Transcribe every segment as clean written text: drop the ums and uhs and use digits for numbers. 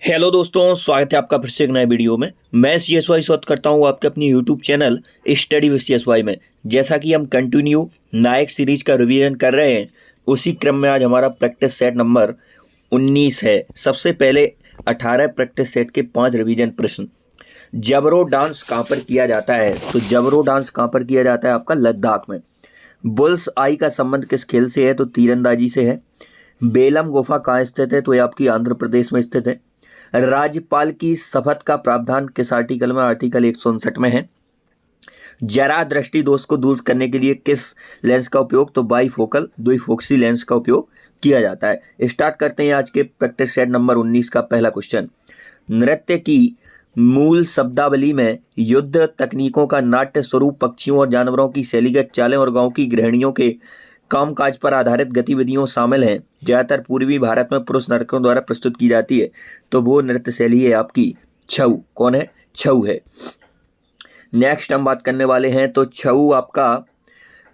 Hello दोस्तों, स्वागत है आपका फिर से एक नए वीडियो में। मैं CSY स्वागत करता हूं आपके अपनी YouTube channel study with CSY में। जैसा कि हम कंटिन्यू नायक सीरीज का रिवीजन कर रहे हैं, उसी क्रम में आज हमारा प्रैक्टिस सेट नंबर 19 है। सबसे पहले 18 प्रैक्टिस सेट के 5 रिवीजन प्रश्न। जबरो डांस कहाँ पर किया जाता है? तो जबरो डांस कहाँ पर किया जाता है? आपका लद्दाख में। बुल्स आई का संबंध किस खेल से है? तो तीरंदाजी से है। बेलम गुफा कहाँ स्थित है? तो ये आपकी आंध्र प्रदेश में स्थित है। राज्यपाल की शपथ का प्रावधान किस आर्टिकल में? आर्टिकल 159 में है। जरा दृष्टि दोष को दूर करने के लिए किस लेंस का उपयोग? तो बाईफोकल द्विफोक्सी लेंस का उपयोग किया जाता है। स्टार्ट करते हैं आज के प्रैक्टिस सेट नंबर 19 का पहला क्वेश्चन। नृत्य की मूल शब्दावली में युद्ध तकनीकों का नाट्य स्वरूप, पक्षियों और जानवरों की शैलीगत चालें और गांव की गृहिणियों के कामकाज पर आधारित गतिविधियों शामिल हैं। ज्यादातर पूर्वी भारत में पुरुष नर्तकों द्वारा प्रस्तुत की जाती है। तो वो नृत्य शैली है आपकी छऊ। कौन है? छऊ है। नेक्स्ट हम बात करने वाले हैं तो छऊ आपका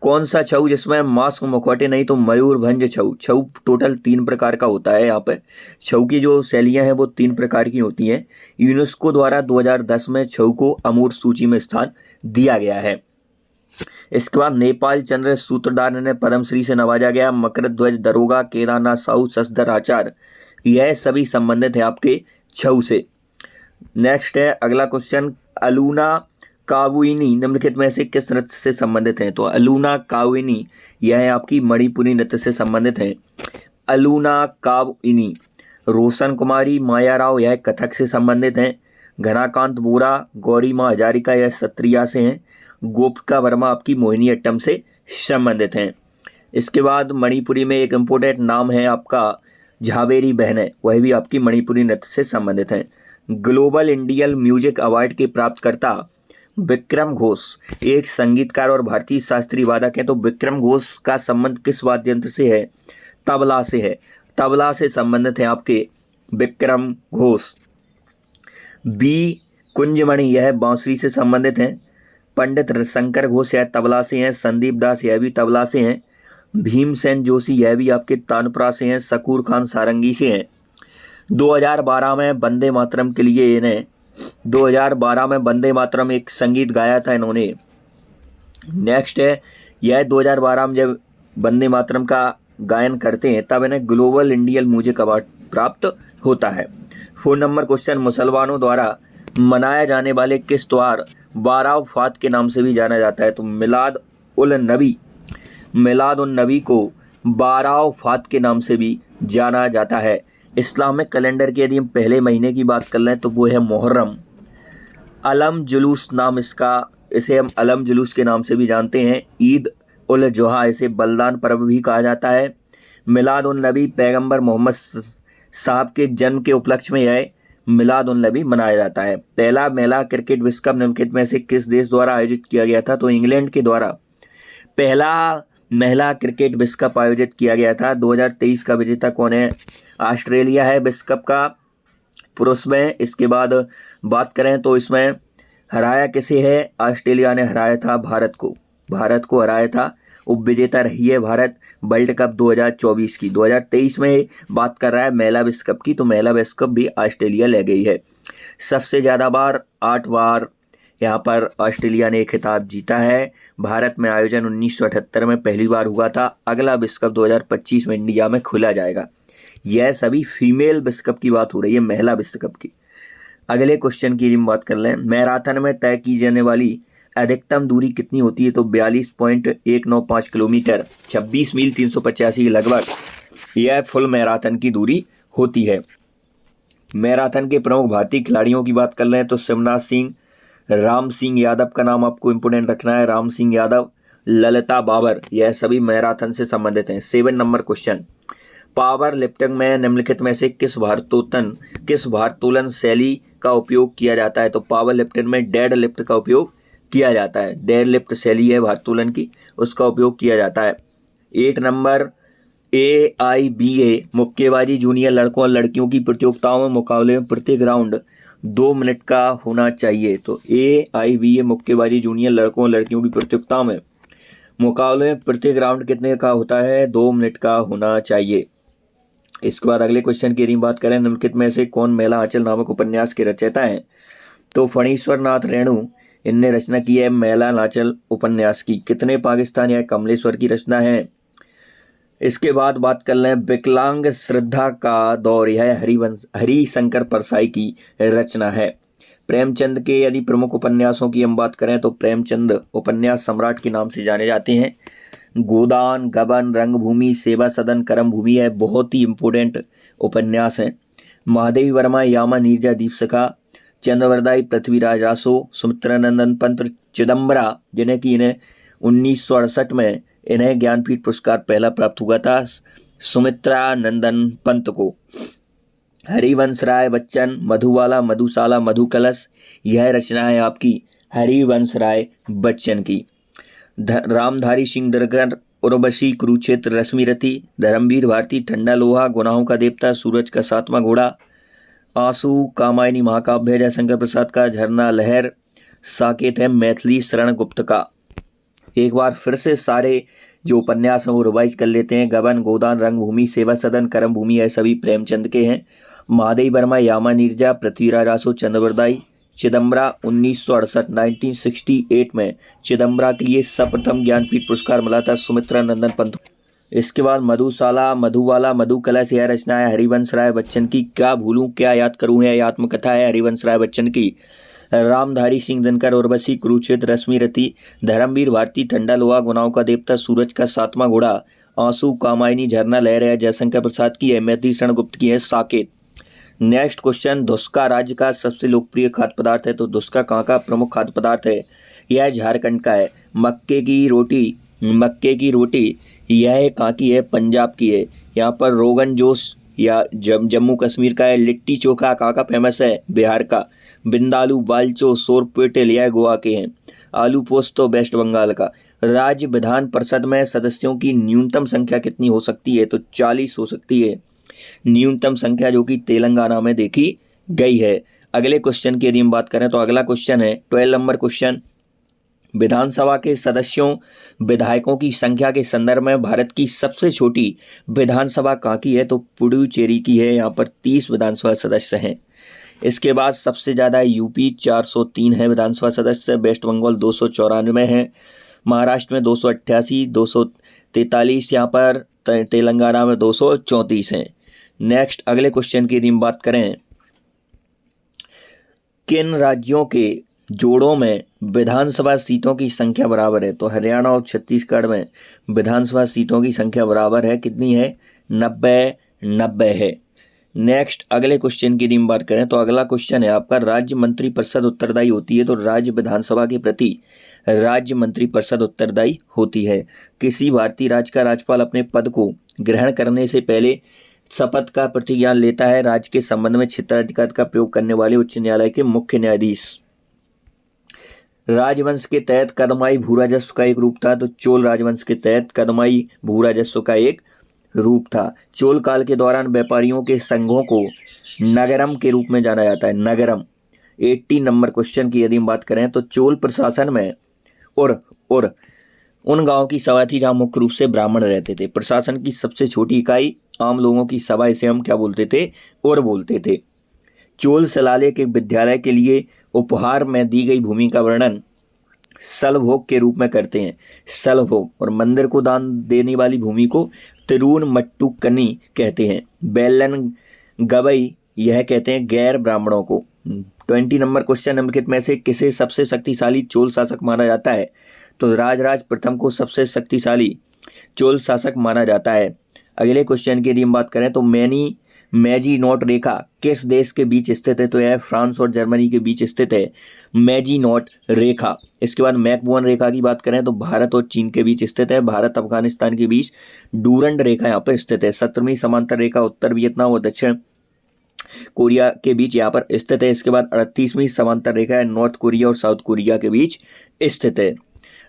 कौन सा छऊ जिसमें मास्क मुखौटे नहीं? तो मयूरभंज छऊ। छऊ टोटल 3 प्रकार का होता है। यहाँ पे छऊ की जो शैलियां हैं वो 3 प्रकार की होती हैं। यूनेस्को द्वारा 2010 में छऊ को अमूर्त सूची में स्थान दिया गया है। इसके बाद नेपाल चंद्र सूत्रधार ने पद्मश्री से नवाजा गया। मकर ध्वज दरोगा, केदारनाथ साहू, ससदर आचार्य, यह सभी संबंधित है आपके छऊ से। नेक्स्ट है अगला क्वेश्चन। अलूना काविनी निम्नलिखित में से किस नृत्य से संबंधित है? तो अलूना काविनी यह आपकी मणिपुरी नृत्य से संबंधित है। अलूना काविनी। रोशन कुमारी, माया राव यह कथक से संबंधित हैं। घनाकांत बोरा, गौरी माँ हजारिका यह सत्रिया से हैं। गोपिका वर्मा आपकी मोहिनी अट्टम से संबंधित हैं। इसके बाद मणिपुरी में एक इम्पोर्टेंट नाम है आपका झावेरी बहनें, वह भी आपकी मणिपुरी नृत्य से संबंधित हैं। ग्लोबल इंडियन म्यूजिक अवार्ड के प्राप्तकर्ता विक्रम घोष एक संगीतकार और भारतीय शास्त्रीय वादक हैं। तो विक्रम घोष का संबंध किस वाद्य यंत्र से है? तबला से है। तबला से संबंधित है आपके विक्रम घोष। बी कुंजमणि यह बांसुरी से संबंधित हैं। पंडित शंकर घोष यह तबला से हैं। संदीप दास यह भी तबला से हैं। भीमसेन जोशी यह भी आपके तानपुरा से हैं। शकूर खान सारंगी से हैं। 2012 में वंदे मातरम के लिए इन्हें 2012 में वंदे मातरम एक संगीत गाया था इन्होंने। नेक्स्ट है यह 2012 में जब वंदे मातरम का गायन करते हैं तब इन्हें ग्लोबल इंडियन म्यूजिक अवार्ड प्राप्त होता है। 4 नंबर क्वेश्चन। मुसलमानों द्वारा मनाया जाने वाले किस त्योहार बाराफात के नाम से भी जाना जाता है? तो मिलाद उल नबी को बाराफात के नाम से भी जाना जाता है। इस्लामिक कैलेंडर के यदि हम पहले महीने की बात कर लें तो वो है मुहर्रम। अलम जुलूस नाम इसे हम अलम जुलूस के नाम से भी जानते हैं। ईद उल जुहा इसे बलिदान पर्व भी कहा जाता है। मिलाद उन नबी पैगंबर मोहम्मद साहब के जन्म के उपलक्ष्य में यह मिलाद उन नबी मनाया जाता है। पहला महिला क्रिकेट विश्व कप निम्नलिखित में से किस देश द्वारा आयोजित किया गया था? तो इंग्लैंड के द्वारा पहला महिला क्रिकेट विश्व कप आयोजित किया गया था। 2023 का विजेता कौन है? ऑस्ट्रेलिया है विश्व कप का पुरुष में। इसके बाद बात करें तो इसमें हराया किसे है? ऑस्ट्रेलिया ने हराया था भारत को हराया था। उपविजेता रही है भारत वर्ल्ड कप 2024 की। 2023 में बात कर रहा है महिला विश्व कप की, तो महिला विश्व कप भी ऑस्ट्रेलिया ले गई है। सबसे ज़्यादा बार 8 बार यहाँ पर ऑस्ट्रेलिया ने खिताब जीता है। भारत में आयोजन 1978 में पहली बार हुआ था। अगला विश्व कप 2025 में इंडिया में खोला जाएगा। यह सभी फीमेल विश्व कप की बात हो रही है, महिला विश्व कप की। अगले क्वेश्चन की हम बात कर लें। मैराथन में तय की जाने वाली अधिकतम दूरी कितनी होती है? तो 42.195 किलोमीटर, 26 मील 385 के लगभग यह फुल मैराथन की दूरी होती है। मैराथन के प्रमुख भारतीय खिलाड़ियों की बात कर लें तो शिवनाथ सिंह, राम सिंह यादव का नाम आपको इंपोर्टेंट रखना है। राम सिंह यादव, ललिता बाबर यह सभी मैराथन से संबंधित हैं। 7 नंबर क्वेश्चन। पावर लिफ्टिंग में निम्नलिखित में से किस भारोत्तोलन शैली का उपयोग किया जाता है? तो पावर लिफ्टिंग में डेड लिफ्ट का उपयोग किया जाता है। डेड लिफ्ट शैली है भारोत्तोलन की, उसका उपयोग किया जाता है। 8 नंबर। AIBA मुक्केबाजी जूनियर लड़कों और लड़कियों की प्रतियोगिताओं में मुकाबले में प्रत्येक राउंड 2 मिनट का होना चाहिए। तो AIBA मुक्केबाजी जूनियर लड़कों और लड़कियों की प्रतियोगिताओं में मुकाबले में प्रत्येक राउंड कितने का होता है? 2 मिनट का होना चाहिए। इसके बाद अगले क्वेश्चन की यदि बात करें, निम्नलिखित में से कौन मैला आंचल नामक उपन्यास के रचयिता हैं? तो फणीश्वर नाथ रेणु, इनने रचना की है मैला आंचल उपन्यास की। कितने पाकिस्तान या कमलेश्वर की रचना है? इसके बाद बात कर लें विकलांग श्रद्धा का दौर, यह हरिशंकर परसाई की रचना है। प्रेमचंद के यदि प्रमुख उपन्यासों की हम बात करें तो प्रेमचंद उपन्यास सम्राट के नाम से जाने जाते हैं। गोदान, गबन, रंगभूमि, सेवा सदन, कर्म भूमि है बहुत ही इम्पोर्टेंट उपन्यास हैं। महादेवी वर्मा, यामा नीरजा, दीपशिखा, चंद्रवरदाई, पृथ्वीराज रासो, सुमित्रानंदन पंत, चिदम्बरा, जिन्हें कि इन्हें 1968 में इन्हें ज्ञानपीठ पुरस्कार पहला प्राप्त हुआ था सुमित्रानंदन पंत को। हरिवंश राय बच्चन, मधुबाला, मधुशाला, मधुकलश, यह रचना है आपकी हरिवंश राय बच्चन की। रामधारी सिंह दिनकर, उर्वशी, कुरुक्षेत्र, रश्मिरथी, धर्मवीर भारती, ठंडा लोहा, गुनाहों का देवता, सूरज का सातवां घोड़ा, आंसू, कामायनी महाकाव्य, जयशंकर प्रसाद का झरना लहर, साकेत है मैथिली शरण गुप्त का। एक बार फिर से सारे जो उपन्यास हैं वो रिवाइज कर लेते हैं। गबन, गोदान, रंगभूमि, सेवा सदन, कर्म भूमि है सभी प्रेमचंद के हैं। महादेवी वर्मा, यामा नीरजा, पृथ्वीराज रासो, चंद्रवरदाई, चिदम्बरा 1968 1968 में चिदम्बरा के लिए सर्वप्रथम ज्ञानपीठ पुरस्कार मिला था सुमित्रानंदन पंत। इसके बाद मधुशाला, मधुबाला, मधुकलश, यह रचना है हरिवंश राय बच्चन की। क्या भूलूं क्या याद करूं है आत्मकथा है हरिवंश राय बच्चन की। रामधारी सिंह दिनकर, उर्वशी, कुरुक्षेत्र, रश्मिरथी, धर्मवीर भारती, ठंडा लोहा, गुनाहों का देवता, सूरज का सातवां घोड़ा, आंसू, कामायनी, झरना लहर है जयशंकर प्रसाद की है, मैथिली शरण गुप्त की है साकेत। नेक्स्ट क्वेश्चन, धुस्का राज्य का सबसे लोकप्रिय खाद्य पदार्थ है। तो धुस्का कहाँ का प्रमुख खाद्य पदार्थ है? यह झारखंड का है। मक्के की रोटी यह कहाँ की है? पंजाब की है। यहाँ पर रोगन जोश या जम्मू कश्मीर का है। लिट्टी चोखा कहाँ का फेमस है? बिहार का। बिंदालू, बालचो, सोरपेटेल यह गोवा के हैं। आलू पोस्तो वेस्ट बंगाल का। राज्य विधान परिषद में सदस्यों की न्यूनतम संख्या कितनी हो सकती है? तो 40 हो सकती है न्यूनतम संख्या, जो कि तेलंगाना में देखी गई है। अगले क्वेश्चन की यदि हम बात करें तो अगला क्वेश्चन है 12 नंबर क्वेश्चन, विधानसभा के सदस्यों विधायकों की संख्या के संदर्भ में भारत की सबसे छोटी विधानसभा कहाँ की है? तो पुडुचेरी की है। यहाँ पर 30 विधानसभा सदस्य हैं। इसके बाद सबसे ज़्यादा यूपी 403 है विधानसभा सदस्य, वेस्ट बंगाल 294 है, महाराष्ट्र में 288, 243 यहाँ पर, तेलंगाना में 234 हैं। नेक्स्ट अगले क्वेश्चन की यदि हम बात करें, किन राज्यों के जोड़ों में विधानसभा सीटों की संख्या बराबर है? तो हरियाणा और छत्तीसगढ़ में विधानसभा सीटों की संख्या बराबर है। कितनी है? 90 है। नेक्स्ट अगले क्वेश्चन की यदि हम बात करें तो अगला क्वेश्चन है आपका, राज्य मंत्रिपरिषद उत्तरदायी होती है। तो राज्य विधानसभा के प्रति राज्य मंत्रिपरिषद उत्तरदायी होती है। किसी भारतीय राज्य का राज्यपाल अपने पद को ग्रहण करने से पहले शपथ का प्रतिज्ञान लेता है। राज्य के संबंध में क्षेत्राधिकार का प्रयोग करने वाले उच्च न्यायालय के मुख्य न्यायाधीश। राजवंश के तहत कदमाई भू राजस्व का एक रूप था। तो चोल राजवंश के तहत कदमाई भू राजस्व का एक रूप था। चोल काल के दौरान व्यापारियों के संघों को नगरम के रूप में जाना जाता है। नगरम। 80 नंबर क्वेश्चन की यदि हम बात करें तो चोल प्रशासन में और उन गांवों की सभा थी जहां मुख्य रूप से ब्राह्मण रहते थे। प्रशासन की सबसे छोटी इकाई आम लोगों की सभा, इसे हम क्या बोलते थे? और बोलते थे। चोल शिलालेख एक विद्यालय के लिए उपहार में दी गई भूमि का वर्णन सलभोग के रूप में करते हैं। सलभोग। और मंदिर को दान देने वाली भूमि को तिरुन मट्टुकनी कहते हैं। बेलन गवई यह कहते हैं गैर ब्राह्मणों को। 20 नंबर क्वेश्चन, निम्नलिखित में से किसे सबसे शक्तिशाली चोल शासक माना जाता है? तो राजराज प्रथम को सबसे शक्तिशाली चोल शासक माना जाता है। अगले क्वेश्चन की यदि हम बात करें तो मैजीनोट रेखा किस देश के बीच स्थित है? तो यह फ्रांस और जर्मनी के बीच स्थित है मैजीनोट रेखा। इसके बाद मैकमोहन रेखा की बात करें तो भारत और चीन के बीच स्थित है। भारत अफगानिस्तान के बीच डूरंड रेखा यहाँ पर स्थित है। 17वीं समांतर रेखा उत्तर वियतनाम और दक्षिण कोरिया के बीच यहाँ पर स्थित है। इसके बाद 38वीं समांतर रेखा है नॉर्थ कोरिया और साउथ कोरिया के बीच स्थित है।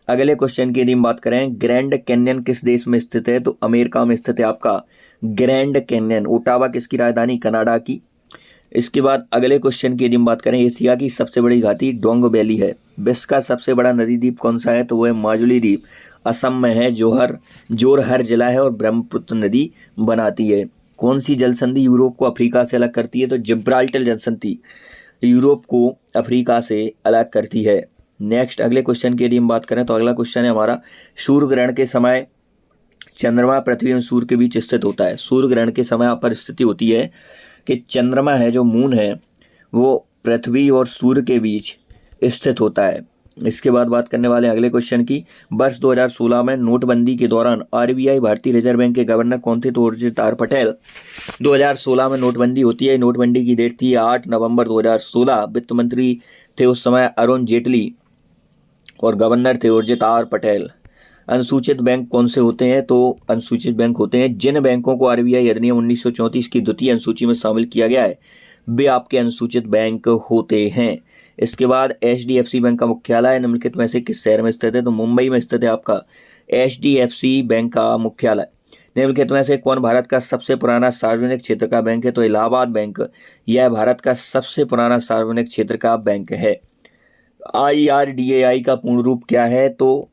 अगले क्वेश्चन की यदि हम बात करें, ग्रैंड कैन्यन किस देश में स्थित है? तो अमेरिका में स्थित है आपका ग्रैंड कैन्यन। ओटावा किसकी राजधानी? कनाडा की। इसके बाद अगले क्वेश्चन की यदि हम बात करें, एशिया की सबसे बड़ी घाटी डोंग वैली है। विश्व का सबसे बड़ा नदी द्वीप कौन सा है? तो वह माजुली द्वीप असम में है। जोरहट जिला है और ब्रह्मपुत्र नदी बनाती है। कौन सी जल संधि यूरोप को अफ्रीका से अलग करती है? तो जिब्राल्टर जल संधि यूरोप को अफ्रीका से अलग करती है। नेक्स्ट अगले क्वेश्चन की यदि हम बात करें तो अगला क्वेश्चन है हमारा, सूर्य ग्रहण के समय चंद्रमा पृथ्वी एवं सूर्य के बीच स्थित होता है। सूर्य ग्रहण के समय पर स्थिति होती है कि चंद्रमा है जो मून है वो पृथ्वी और सूर्य के बीच स्थित होता है। इसके बाद बात करने वाले अगले क्वेश्चन की, वर्ष 2016 में नोटबंदी के दौरान आरबीआई भारतीय रिजर्व बैंक के गवर्नर कौन थे? तो उर्जित आर पटेल। 2016 में नोटबंदी होती है। नोटबंदी की डेट थी 8 नवंबर 2016। वित्त मंत्री थे उस समय अरुण जेटली और गवर्नर थे उर्जित आर पटेल। अनुसूचित बैंक कौन से होते हैं? तो अनुसूचित बैंक होते हैं जिन बैंकों को आरबीआई अधिनियम 1934 की द्वितीय अनुसूची में शामिल किया गया है वे आपके अनुसूचित बैंक होते हैं। इसके बाद एचडीएफसी बैंक का मुख्यालय निम्नलिखित में से किस शहर में स्थित है? तो मुंबई में स्थित है आपका एचडीएफसी बैंक का मुख्यालय। निम्नलिखित में से कौन भारत का सबसे पुराना सार्वजनिक क्षेत्र का बैंक है? तो इलाहाबाद बैंक यह भारत का सबसे पुराना सार्वजनिक क्षेत्र का बैंक है। IRDAI का पूर्ण रूप क्या है? तो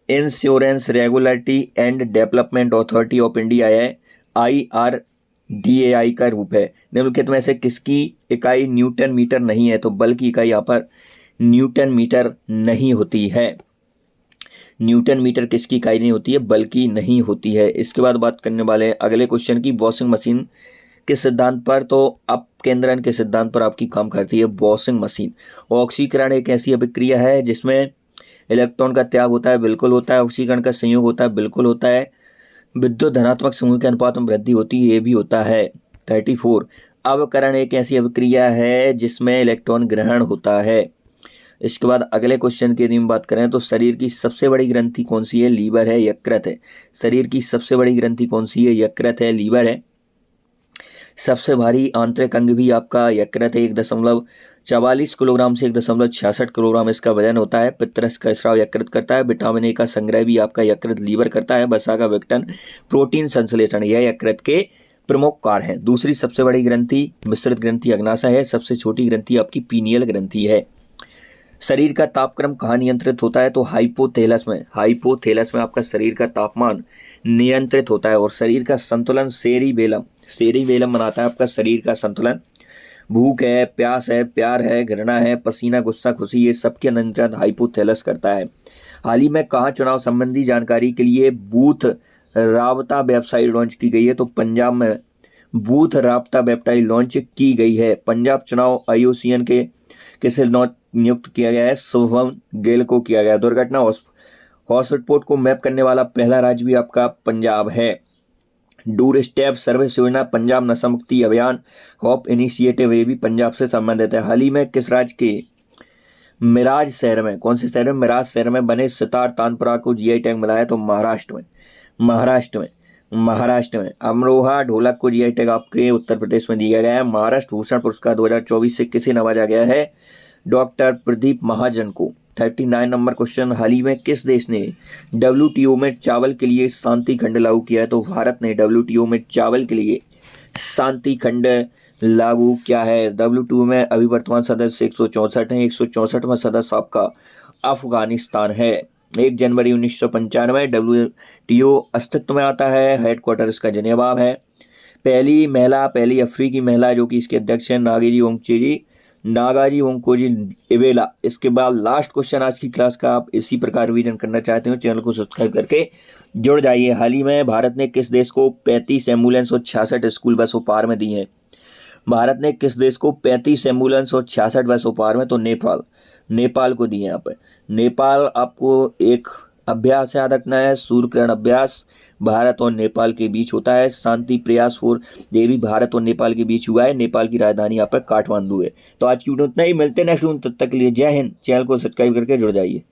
insurance regulatory and development authority of India है। IRDAI का रूप है। निम्नलिखित में से किसकी इकाई न्यूटन मीटर नहीं है? तो बल की इकाई यहाँ पर न्यूटन मीटर नहीं होती है। न्यूटन मीटर किसकी इकाई नहीं होती है? बल की नहीं होती है। इसके बाद बात करने वाले हैं अगले क्वेश्चन की, वॉशिंग मशीन के सिद्धांत पर। तो अपकेंद्रन के सिद्धांत पर आपकी काम करती है वॉशिंग मशीन। ऑक्सीकरण एक ऐसी अभिक्रिया है जिसमें इलेक्ट्रॉन का त्याग होता है, बिल्कुल होता है। ऑक्सीकरण का संयोग होता है, बिल्कुल होता है। विद्युत धनात्मक समूह के अनुपात में वृद्धि होती है, ये भी होता है। 34 अवकरण एक ऐसी अभिक्रिया है जिसमें इलेक्ट्रॉन ग्रहण होता है। इसके बाद अगले क्वेश्चन की यदि हम बात करें तो शरीर की सबसे बड़ी ग्रंथि कौन सी है? लीवर है, यकृत है। शरीर की सबसे बड़ी ग्रंथि कौन सी है? यकृत है, लीवर है। सबसे भारी आंतरिक अंग भी आपका यकृत है। 1.44 किलोग्राम से 1.66 किलोग्राम इसका वजन होता है। पित्तरस का स्राव यकृत करता है। विटामिन ए का संग्रह भी आपका यकृत लीवर करता है। वसा का विघटन, प्रोटीन संश्लेषण, यह यकृत के प्रमुख कार्य हैं। दूसरी सबसे बड़ी ग्रंथि मिश्रित ग्रंथि अग्नाशय है। सबसे छोटी ग्रंथि आपकी पीनियल ग्रंथि है। शरीर का तापक्रम कहाँ नियंत्रित होता है? तो हाइपोथैलस में। हाइपोथैलस में आपका शरीर का तापमान नियंत्रित होता है। और शरीर का संतुलन सेरिबेलम, सेरिबेलम बनाता है आपका शरीर का संतुलन। भूख है, प्यास है, प्यार है, घृणा है, पसीना, गुस्सा, खुशी, ये सबके नियंत्रण हाइपोथैलस करता है। हाल ही में कहाँ चुनाव संबंधी जानकारी के लिए बूथ राबता वेबसाइट लॉन्च की गई है? तो पंजाब में बूथ राबता वेबसाइट लॉन्च की गई है। पंजाब चुनाव IOCN के किसे नियुक्त किया गया है? शुभम गिल को किया गया। दुर्घटना हॉटस्पॉट को मैप करने वाला पहला राज्य भी आपका पंजाब है। डोर स्टेप सर्विस योजना, पंजाब नशा मुक्ति अभियान, होप इनिशिएटिव, ये भी पंजाब से संबंधित है। हाल ही में किस राज्य के मिराज शहर में, कौन से शहर में? मिराज शहर में बने सितार तानपुरा को GI टैग मिला है? तो महाराष्ट्र में। महाराष्ट्र में अमरोहा ढोलक को GI टैग आपके उत्तर प्रदेश में दिया गया है। महाराष्ट्र भूषण पुरस्कार 2024 से किसे नवाजा गया है? डॉक्टर प्रदीप महाजन को। 39 नंबर क्वेश्चन, हाल ही में किस देश ने WTO में चावल के लिए शांति खंड लागू किया है? तो भारत ने WTO में चावल के लिए शांति खंड लागू किया है। WTO में अभी वर्तमान सदस्य 164 हैं। 164वां सदस्य आपका अफगानिस्तान है। 1 जनवरी 1995 WTO अस्तित्व में आता है। हेडक्वार्टर इसका जिनेवा है। पहली अफ्रीकी महिला जो कि इसके अध्यक्ष हैं नागाजी ओंकोजी इवेला। इसके बाद लास्ट क्वेश्चन आज की क्लास का, आप इसी प्रकार रिवीजन करना चाहते हो चैनल को सब्सक्राइब करके जुड़ जाइए। हाल ही में भारत ने किस देश को 35 एम्बुलेंस और 66 स्कूल बस उपहार में दी हैं? भारत ने किस देश को 35 एम्बुलेंस और 66 बस उपहार में? तो नेपाल को दी है। यहाँ पे नेपाल आपको एक अभ्यास याद रखना है, सूर्यग्रहण अभ्यास भारत और नेपाल के बीच होता है। शांति प्रयास 4 ये भी भारत और नेपाल के बीच हुआ है। नेपाल की राजधानी यहाँ पर काठमांडू है। तो आज की वीडियो इतना ही, मिलते हैं नेक्स्ट वीडियो, तब तक के लिए जय हिंद। चैनल को सब्सक्राइब करके जुड़ जाइए।